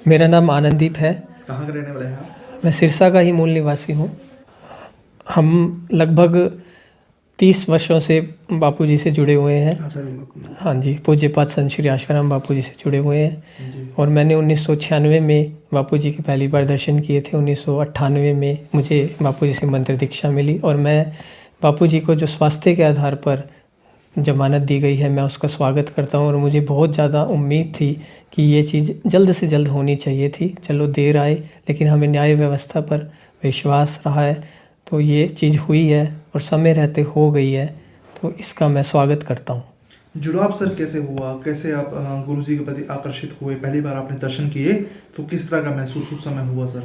मेरा नाम आनंददीप है। कहाँ के रहने वाले हैं आप? मैं सिरसा का ही मूल निवासी हूँ। हम लगभग 30 वर्षों से बापूजी से जुड़े हुए हैं। हाँ जी, पूज्यपाद संत श्री आशाराम बापूजी से जुड़े हुए हैं। जी। और मैंने 1996 में बापूजी के पहली बार दर्शन किए थे। 1998 में मुझे बापूजी से मंत्र दीक्षा मिली और मैं बापूजी को जो स्वास्थ्य के आधार पर जमानत दी गई है, मैं उसका स्वागत करता हूँ। और मुझे बहुत ज़्यादा उम्मीद थी कि ये चीज़ जल्द से जल्द होनी चाहिए थी। चलो देर आए, लेकिन हमें न्याय व्यवस्था पर विश्वास रहा है, तो ये चीज़ हुई है और समय रहते हो गई है, तो इसका मैं स्वागत करता हूँ। जुड़ाव सर कैसे हुआ? कैसे आप गुरु जी के प्रति आकर्षित हुए? पहली बार आपने दर्शन किए तो किस तरह का महसूस उस समय हुआ सर?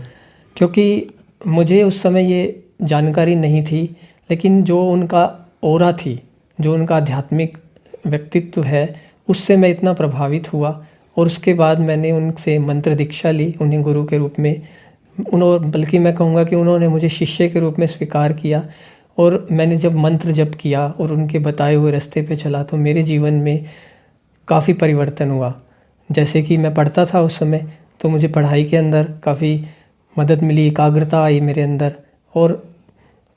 क्योंकि मुझे उस समय ये जानकारी नहीं थी, लेकिन जो उनका ऑरा थी, जो उनका आध्यात्मिक व्यक्तित्व है, उससे मैं इतना प्रभावित हुआ। और उसके बाद मैंने उनसे मंत्र दीक्षा ली, उन्हें गुरु के रूप में। उन्होंने, बल्कि मैं कहूँगा कि उन्होंने मुझे शिष्य के रूप में स्वीकार किया। और मैंने जब मंत्र जप किया और उनके बताए हुए रास्ते पे चला, तो मेरे जीवन में काफ़ी परिवर्तन हुआ। जैसे कि मैं पढ़ता था उस समय, तो मुझे पढ़ाई के अंदर काफ़ी मदद मिली, एकाग्रता आई मेरे अंदर, और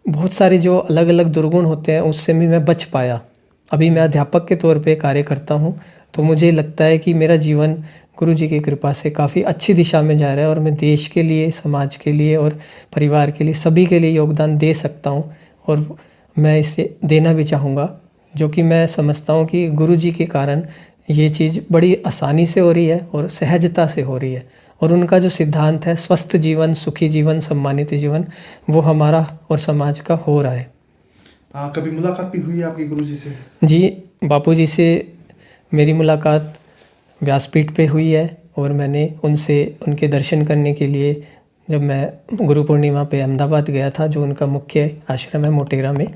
बहुत सारे जो अलग अलग दुर्गुण होते हैं उससे भी मैं बच पाया। अभी मैं अध्यापक के तौर पे कार्य करता हूँ, तो मुझे लगता है कि मेरा जीवन गुरु जी की कृपा से काफ़ी अच्छी दिशा में जा रहा है और मैं देश के लिए, समाज के लिए और परिवार के लिए, सभी के लिए योगदान दे सकता हूँ। और मैं इसे देना भी चाहूँगा, जो कि मैं समझता हूँ कि गुरु जी के कारण ये चीज़ बड़ी आसानी से हो रही है और सहजता से हो रही है। और उनका जो सिद्धांत है, स्वस्थ जीवन, सुखी जीवन, सम्मानित जीवन, वो हमारा और समाज का हो रहा है। कभी मुलाकात भी हुई है आपकी गुरु जी से? जी, बापूजी से मेरी मुलाकात व्यासपीठ पे हुई है। और मैंने उनसे उनके दर्शन करने के लिए, जब मैं गुरु पूर्णिमा पे अहमदाबाद गया था, जो उनका मुख्य आश्रम है मोटेरा में,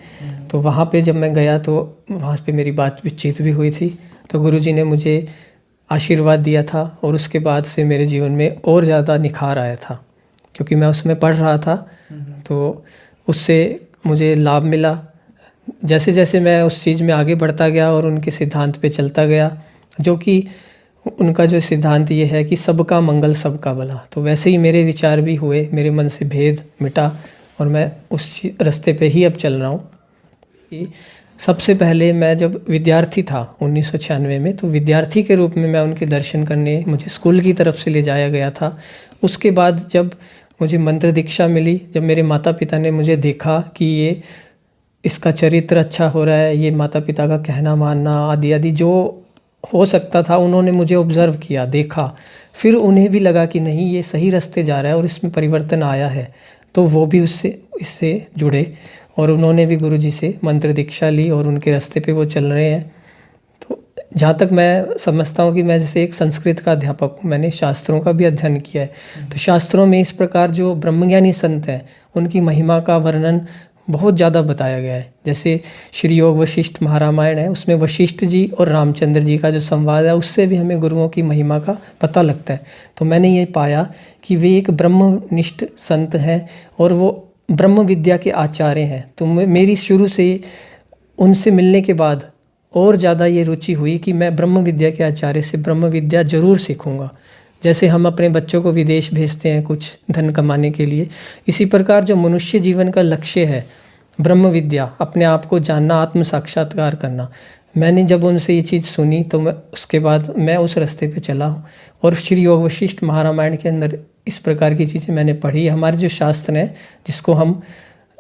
तो वहाँ पे जब मैं गया तो वहाँ पे मेरी बातचीत भी हुई थी। तो गुरु जी ने मुझे आशीर्वाद दिया था और उसके बाद से मेरे जीवन में और ज़्यादा निखार आया था, क्योंकि मैं उसमें पढ़ रहा था, तो उससे मुझे लाभ मिला। जैसे जैसे मैं उस चीज़ में आगे बढ़ता गया और उनके सिद्धांत पे चलता गया, जो कि उनका जो सिद्धांत ये है कि सबका मंगल सबका भला, तो वैसे ही मेरे विचार भी हुए, मेरे मन से भेद मिटा और मैं उस रास्ते पे ही अब चल रहा हूँ। कि सबसे पहले मैं जब विद्यार्थी था 1996 में, तो विद्यार्थी के रूप में मैं उनके दर्शन करने मुझे स्कूल की तरफ से ले जाया गया था। उसके बाद जब मुझे मंत्र दीक्षा मिली, जब मेरे माता पिता ने मुझे देखा कि ये इसका चरित्र अच्छा हो रहा है, ये माता पिता का कहना मानना आदि आदि जो हो सकता था, उन्होंने मुझे ऑब्ज़र्व किया, देखा। फिर उन्हें भी लगा कि नहीं, ये सही रास्ते जा रहा है और इसमें परिवर्तन आया है, तो वो भी इससे जुड़े और उन्होंने भी गुरु जी से मंत्र दीक्षा ली और उनके रास्ते पे वो चल रहे हैं। तो जहाँ तक मैं समझता हूँ कि मैं जैसे एक संस्कृत का अध्यापक हूँ, मैंने शास्त्रों का भी अध्ययन किया है। तो शास्त्रों में इस प्रकार जो ब्रह्मज्ञानी संत हैं, उनकी महिमा का वर्णन बहुत ज़्यादा बताया गया है। जैसे श्री योग वशिष्ठ महारामायण है, उसमें वशिष्ठ जी और रामचंद्र जी का जो संवाद है, उससे भी हमें गुरुओं की महिमा का पता लगता है। तो मैंने ये पाया कि वे एक ब्रह्मनिष्ठ संत हैं और वो ब्रह्म विद्या के आचार्य हैं। तो मेरी शुरू से उनसे मिलने के बाद और ज़्यादा ये रुचि हुई कि मैं ब्रह्म विद्या के आचार्य से ब्रह्म विद्या ज़रूर सीखूँगा। जैसे हम अपने बच्चों को विदेश भेजते हैं कुछ धन कमाने के लिए, इसी प्रकार जो मनुष्य जीवन का लक्ष्य है, ब्रह्म विद्या, अपने आप को जानना, आत्म साक्षात्कार करना, मैंने जब उनसे ये चीज़ सुनी तो उसके बाद मैं उस रास्ते पे चला हूँ। और श्री योग वशिष्ठ महारामायण के अंदर इस प्रकार की चीज़ें मैंने पढ़ी। हमारे जो शास्त्र हैं, जिसको हम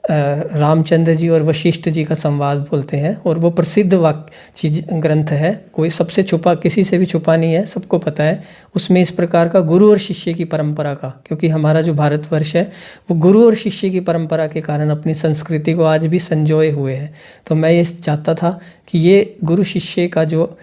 रामचंद्र जी और वशिष्ठ जी का संवाद बोलते हैं, और वो प्रसिद्ध चीज ग्रंथ है, कोई सबसे छुपा, किसी से भी छुपा नहीं है, सबको पता है। उसमें इस प्रकार का गुरु और शिष्य की परंपरा का, क्योंकि हमारा जो भारतवर्ष है वो गुरु और शिष्य की परंपरा के कारण अपनी संस्कृति को आज भी संजोए हुए है। तो मैं ये चाहता था कि ये गुरु शिष्य का जो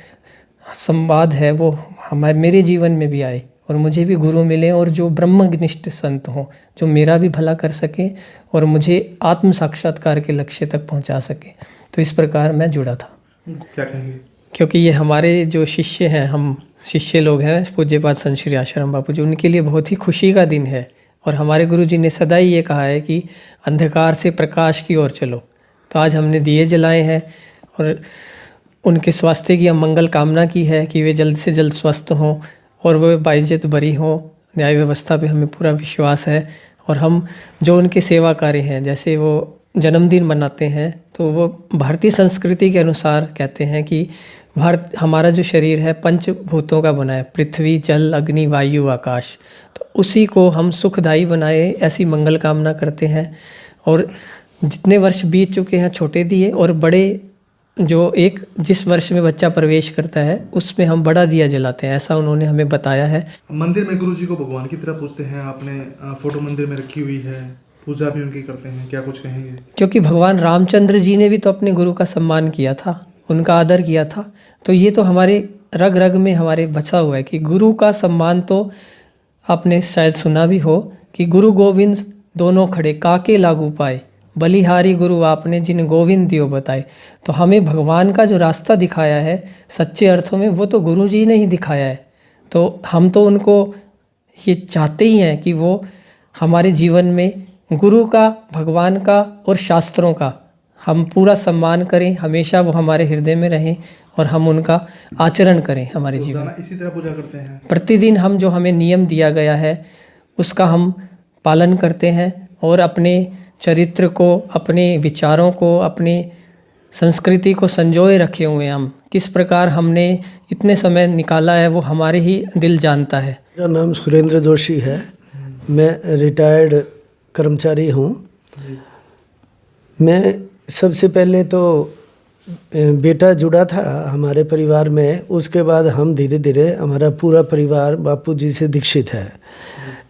संवाद है वो मेरे जीवन में भी आए और मुझे भी गुरु मिले और जो ब्रह्मनिष्ठ संत हों, जो मेरा भी भला कर सकें और मुझे आत्म साक्षात्कार के लक्ष्य तक पहुंचा सके। तो इस प्रकार मैं जुड़ा था। क्या कहेंगे? क्योंकि ये हमारे जो शिष्य हैं, हम शिष्य लोग हैं पूज्यपाद संत श्री आशाराम बापू जी, उनके लिए बहुत ही खुशी का दिन है। और हमारे गुरु जी ने सदा ही ये कहा है कि अंधकार से प्रकाश की ओर चलो। तो आज हमने दिए जलाए हैं और उनके स्वास्थ्य की हम मंगल कामना की है कि वे जल्द से जल्द स्वस्थ हों और वे बाइज्जत बरी हों, न्याय व्यवस्था पे हमें पूरा विश्वास है। और हम जो उनके सेवा कार्य हैं, जैसे वो जन्मदिन मनाते हैं, तो वो भारतीय संस्कृति के अनुसार कहते हैं कि भारत हमारा जो शरीर है पंचभूतों का बना है, पृथ्वी, जल, अग्नि, वायु, आकाश। तो उसी को हम सुखदायी बनाए, ऐसी मंगल कामना करते हैं। और जितने वर्ष बीत चुके हैं छोटे दिए, और बड़े जो एक जिस वर्ष में बच्चा प्रवेश करता है उसमें हम बड़ा दिया जलाते हैं, ऐसा उन्होंने हमें बताया है। मंदिर में गुरुजी को भगवान की तरह पूजते हैं, आपने फोटो मंदिर में रखी हुई है, पूजा भी उनकी करते हैं, क्या कुछ कहेंगे? क्योंकि भगवान रामचंद्र जी ने भी तो अपने गुरु का सम्मान किया था, उनका आदर किया था। तो ये तो हमारे रग रग में हमारे बचा हुआ है कि गुरु का सम्मान। तो आपने शायद सुना भी हो कि गुरु गोविंद दोनों खड़े, काके लागू पाए, बलिहारी गुरु आपने जिन गोविंद दियो बताए। तो हमें भगवान का जो रास्ता दिखाया है सच्चे अर्थों में, वो तो गुरु जी ने ही दिखाया है। तो हम तो उनको ये चाहते ही हैं कि वो हमारे जीवन में गुरु का, भगवान का और शास्त्रों का हम पूरा सम्मान करें, हमेशा वो हमारे हृदय में रहें और हम उनका आचरण करें हमारे जीवन में। इसी तरह पूजा करते हैं प्रतिदिन। हम जो हमें नियम दिया गया है उसका हम पालन करते हैं और अपने चरित्र को, अपने विचारों को, अपनी संस्कृति को संजोए रखे हुए हैं। हम किस प्रकार हमने इतने समय निकाला है वो हमारे ही दिल जानता है। मेरा नाम सुरेंद्र जोशी है, मैं रिटायर्ड कर्मचारी हूँ। मैं सबसे पहले तो बेटा जुड़ा था हमारे परिवार में, उसके बाद हम धीरे धीरे हमारा पूरा परिवार बापूजी से दीक्षित है।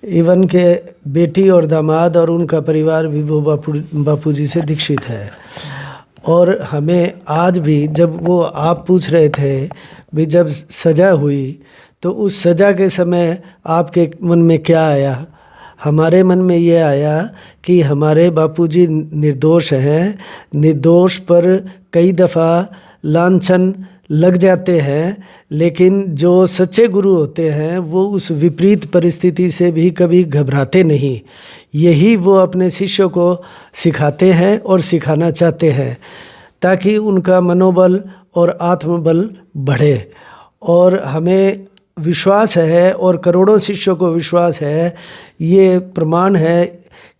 इवन के बेटी और दामाद और उनका परिवार भी वो बापूजी से दीक्षित है। और हमें आज भी, जब वो आप पूछ रहे थे भी जब सजा हुई तो उस सजा के समय आपके मन में क्या आया, हमारे मन में ये आया कि हमारे बापूजी निर्दोष हैं। निर्दोष पर कई दफ़ा लांछन लग जाते हैं, लेकिन जो सच्चे गुरु होते हैं वो उस विपरीत परिस्थिति से भी कभी घबराते नहीं। यही वो अपने शिष्यों को सिखाते हैं और सिखाना चाहते हैं, ताकि उनका मनोबल और आत्मबल बढ़े। और हमें विश्वास है और करोड़ों शिष्यों को विश्वास है, ये प्रमाण है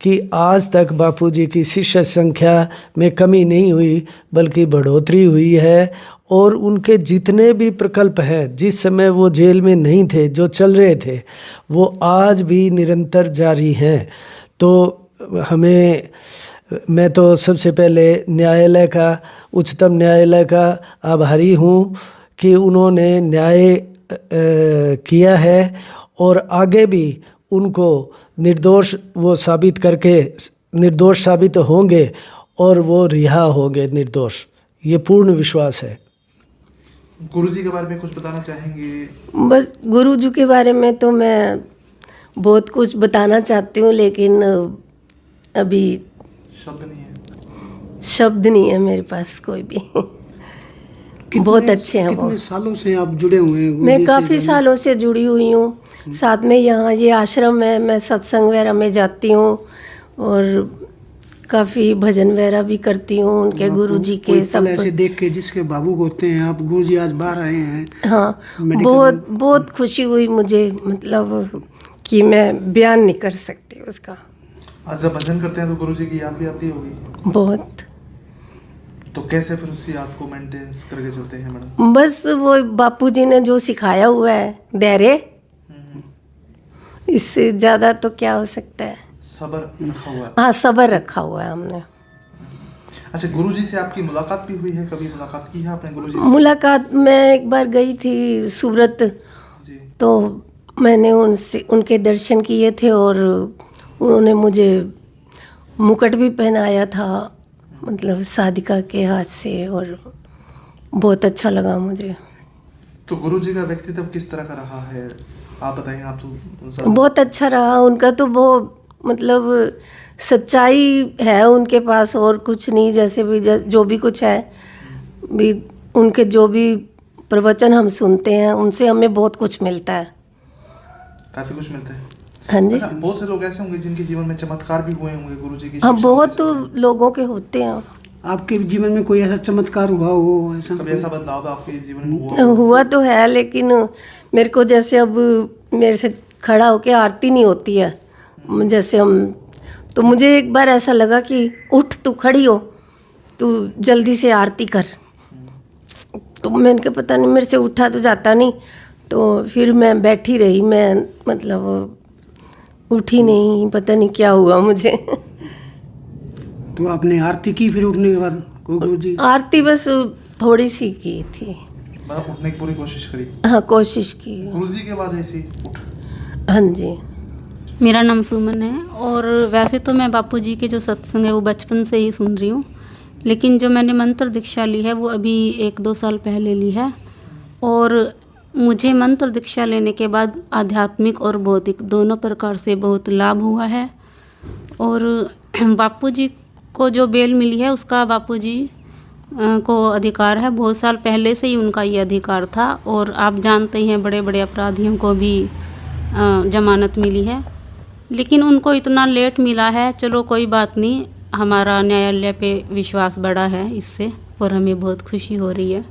कि आज तक बापूजी की शिष्य संख्या में कमी नहीं हुई बल्कि बढ़ोतरी हुई है। और उनके जितने भी प्रकल्प हैं, जिस समय वो जेल में नहीं थे, जो चल रहे थे, वो आज भी निरंतर जारी हैं। तो मैं तो सबसे पहले न्यायालय का, उच्चतम न्यायालय का आभारी हूँ कि उन्होंने न्याय किया है और आगे भी उनको निर्दोष वो साबित करके निर्दोष साबित होंगे और वो रिहा होंगे निर्दोष, ये पूर्ण विश्वास है। गुरुजी के बारे में कुछ बताना चाहेंगे? बस गुरुजी के बारे में तो मैं बहुत कुछ बताना चाहती हूँ, लेकिन अभी शब्द नहीं है मेरे पास कोई भी। बहुत अच्छे हैं वो। कितने सालों से आप जुड़े हुए हैं? मैं काफ़ी सालों से जुड़ी हुई हूँ, साथ में यहाँ ये आश्रम है, मैं सत्संग वगैरह में जाती हूँ और काफ़ी भजन वगैरह भी करती हूँ उनके गुरुजी के। सब ऐसे देख के जिसके भावुक होते हैं आप, गुरुजी आज बाहर आए हैं। हाँ, बहुत खुशी हुई मुझे, मतलब कि मैं बयान नहीं कर सकती उसका। आज जब भजन करते हैं तो गुरुजी की याद भी आती होगी? बहुत। तो कैसे फिर उस याद को मेंटेन करके चलते हैं मैडम? बस वो बापूजी ने जो सिखाया हुआ है, धैर्य, इससे ज़्यादा तो क्या हो सकता है। सब्र रखा हुआ है। हाँ, सब्र रखा हुआ है हमने। अच्छा, गुरुजी से आपकी मुलाकात भी हुई है? कभी मुलाकात की है आपने गुरुजी से? मुलाकात मैं एक बार गई थी सूरत जी। तो मैंने उनके दर्शन किए थे और उन्होंने मुझे मुकुट भी पहनाया था, मतलब साधिका के हाथ से, और बहुत अच्छा लगा मुझे। तो गुरुजी का व्यक्तित्व किस तरह का रहा है, आप बताइए। आप तो बहुत अच्छा रहा उनका, तो वो मतलब सच्चाई है उनके पास और कुछ नहीं। जैसे भी जो भी कुछ है भी, उनके जो भी प्रवचन हम सुनते हैं उनसे हमें बहुत कुछ मिलता है, काफी कुछ मिलता है। हाँ जी। बहुत से लोग ऐसे होंगे जिनके जीवन में चमत्कार भी हुए होंगे गुरुजी की। हाँ, बहुत तो लोगों के होते हैं। आपके जीवन में कोई ऐसा चमत्कार हुआ हो? ऐसा कभी ऐसा बदलाव आपके जीवन में हुआ तो है, लेकिन मेरे को जैसे अब मेरे से खड़ा होके आरती नहीं होती है जैसे हम। तो मुझे एक बार ऐसा लगा कि उठ, तू खड़ी हो, तू जल्दी से आरती कर। तो मैंने कहा पता नहीं मेरे से उठा तो जाता नहीं, तो फिर मैं बैठी रही, मैं मतलब उठी नहीं, पता नहीं क्या हुआ मुझे। तो आपने आरती की फिर उठने के बाद गुरु जी? आरती बस थोड़ी सी की थी। मतलब उठने की पूरी कोशिश करी? हाँ, कोशिश की। गुरुजी के बाद ऐसे उठ? हाँ जी। मेरा नाम सुमन है और वैसे तो मैं बापूजी के जो सत्संग है वो बचपन से ही सुन रही हूँ, लेकिन जो मैंने मंत्र दीक्षा ली है वो अभी 1-2 साल पहले ली है। और मुझे मंत्र दीक्षा लेने के बाद आध्यात्मिक और भौतिक दोनों प्रकार से बहुत लाभ हुआ है। और बापूजी को जो बेल मिली है उसका बापूजी को अधिकार है, बहुत साल पहले से ही उनका ये अधिकार था। और आप जानते ही हैं बड़े बड़े अपराधियों को भी जमानत मिली है, लेकिन उनको इतना लेट मिला है। चलो कोई बात नहीं, हमारा न्यायालय पे विश्वास बढ़ा है इससे और हमें बहुत खुशी हो रही है।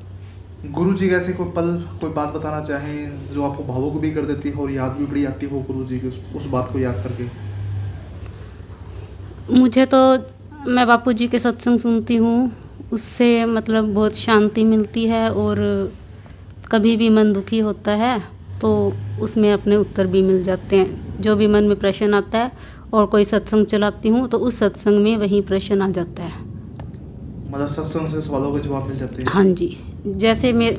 गुरुजी का ऐसे कोई पल, कोई बात बताना चाहें जो आपको भावुक भी कर देती हो और याद भी बड़ी आती हो गुरुजी की उस बात को याद करके? मुझे तो, मैं बापूजी के सत्संग सुनती हूँ, उससे मतलब बहुत शांति मिलती है। और कभी भी मन दुखी होता है तो उसमें अपने उत्तर भी मिल जाते हैं। जो भी मन में प्रश्न आता है और कोई सत्संग चलाती हूँ तो उस सत्संग में वही प्रश्न आ जाता है। मतलब सत्संग से सवालों के जवाब मिल जाते हैं? हाँ जी, जैसे मैं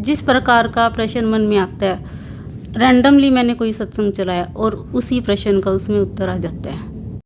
जिस प्रकार का प्रश्न मन में आता है, रैंडमली मैंने कोई सत्संग चलाया और उसी प्रश्न का उसमें उत्तर आ जाता है।